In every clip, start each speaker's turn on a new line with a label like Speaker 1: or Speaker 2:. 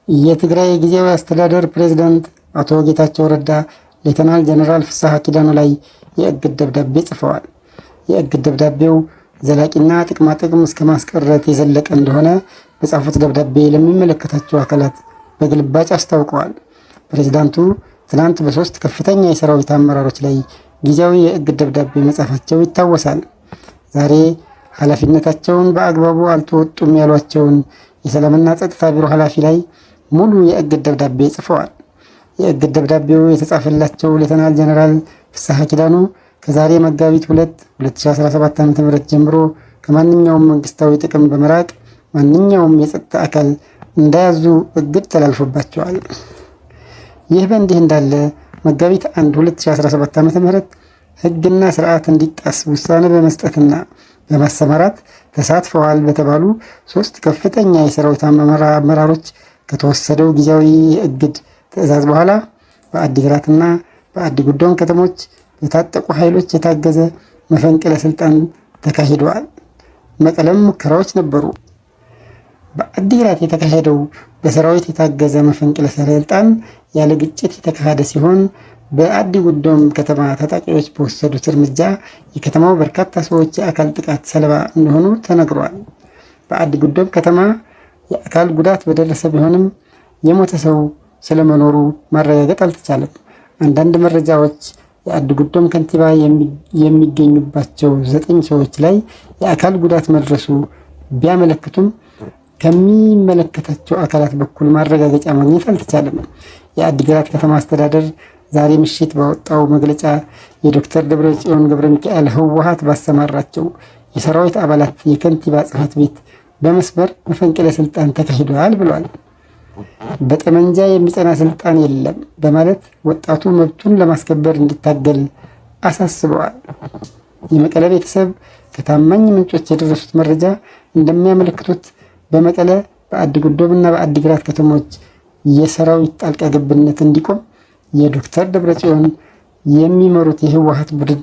Speaker 1: የትግራይ ጊዜያዊ አስተዳደር ፕሬዝዳንት አቶ ጌታቸው ረዳ ሌተናል ጀነራል ፍስሐ ኪዳኑ ላይ የእግድ ደብዳቤ ጽፈዋል። የእግድ ደብዳቤው ዘላቂና ጥቅማጥቅም እስከ ማስቀረት የዘለቀ እንደሆነ በጻፉት ደብዳቤ ለሚመለከታቸው አካላት በግልባጭ አስታውቀዋል። ፕሬዝዳንቱ ትናንት በ3 ከፍተኛ የሰራዊት አመራሮች ላይ ጊዜያዊ የእግድ ደብዳቤ መጻፋቸው ይታወሳል። ዛሬ ኃላፊነታቸውን በአግባቡ አልተወጡም ያሏቸውን የሰላምና ጸጥታ ቢሮ ኃላፊ ላይ ሙሉ የእግድ ደብዳቤ ጽፈዋል። የእግድ ደብዳቤው የተጻፈላቸው ሌተናል ጀነራል ፍስሐ ኪዳኑ ከዛሬ መጋቢት 2 2017 ዓ.ም ጀምሮ ከማንኛውም መንግስታዊ ጥቅም በመራቅ ማንኛውም የጸጥታ አካል እንዳያዙ እግድ ተላልፎባቸዋል። ይህ በእንዲህ እንዳለ መጋቢት 1 2017 ዓ.ም ሕግና ስርዓት እንዲጣስ ውሳኔ በመስጠትና በማሰማራት ተሳትፈዋል በተባሉ 3 ከፍተኛ የሰራዊት አመራሮች ከተወሰደው ጊዜያዊ የእግድ ትዕዛዝ በኋላ በአዲግራትና በአዲጉዶም ከተሞች በታጠቁ ኃይሎች የታገዘ መፈንቅለ ስልጣን ተካሂደዋል። መቀለም ሙከራዎች ነበሩ። በአዲግራት የተካሄደው በሰራዊት የታገዘ መፈንቅለ ስልጣን ያለ ግጭት የተካሄደ ሲሆን በአዲጉዶም ከተማ ታጣቂዎች በወሰዱት እርምጃ የከተማው በርካታ ሰዎች የአካል ጥቃት ሰለባ እንደሆኑ ተነግሯል። በአዲጉዶም ከተማ የአካል ጉዳት በደረሰ ቢሆንም የሞተ ሰው ስለመኖሩ ማረጋገጥ አልተቻለም። አንዳንድ መረጃዎች የአዲጉዶም ከንቲባ የሚገኙባቸው 9 ሰዎች ላይ የአካል ጉዳት መድረሱ ቢያመለክቱም ከሚመለከታቸው አካላት በኩል ማረጋገጫ ማግኘት አልተቻለም። የአዲግራት ከተማ አስተዳደር ዛሬ ምሽት ባወጣው መግለጫ የዶክተር ደብረጽዮን ገብረ ሚካኤል ህወሓት ባሰማራቸው የሰራዊት አባላት የከንቲባ ጽሕፈት ቤት በመስበር መፈንቅለ ስልጣን ተካሂዷል ብሏል። በጠመንጃ የሚጸና ስልጣን የለም በማለት ወጣቱ መብቱን ለማስከበር እንዲታገል አሳስበዋል። የመቀለ ቤተሰብ ከታማኝ ምንጮች የደረሱት መረጃ እንደሚያመለክቱት በመቀለ በአዲጉዶም እና በአዲግራት ከተሞች የሰራዊት ጣልቃ ገብነት እንዲቆም የዶክተር ደብረጽዮን የሚመሩት የህወሓት ቡድን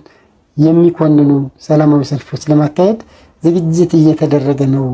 Speaker 1: የሚኮንኑ ሰላማዊ ሰልፎች ለማካሄድ ዝግጅት እየተደረገ ነው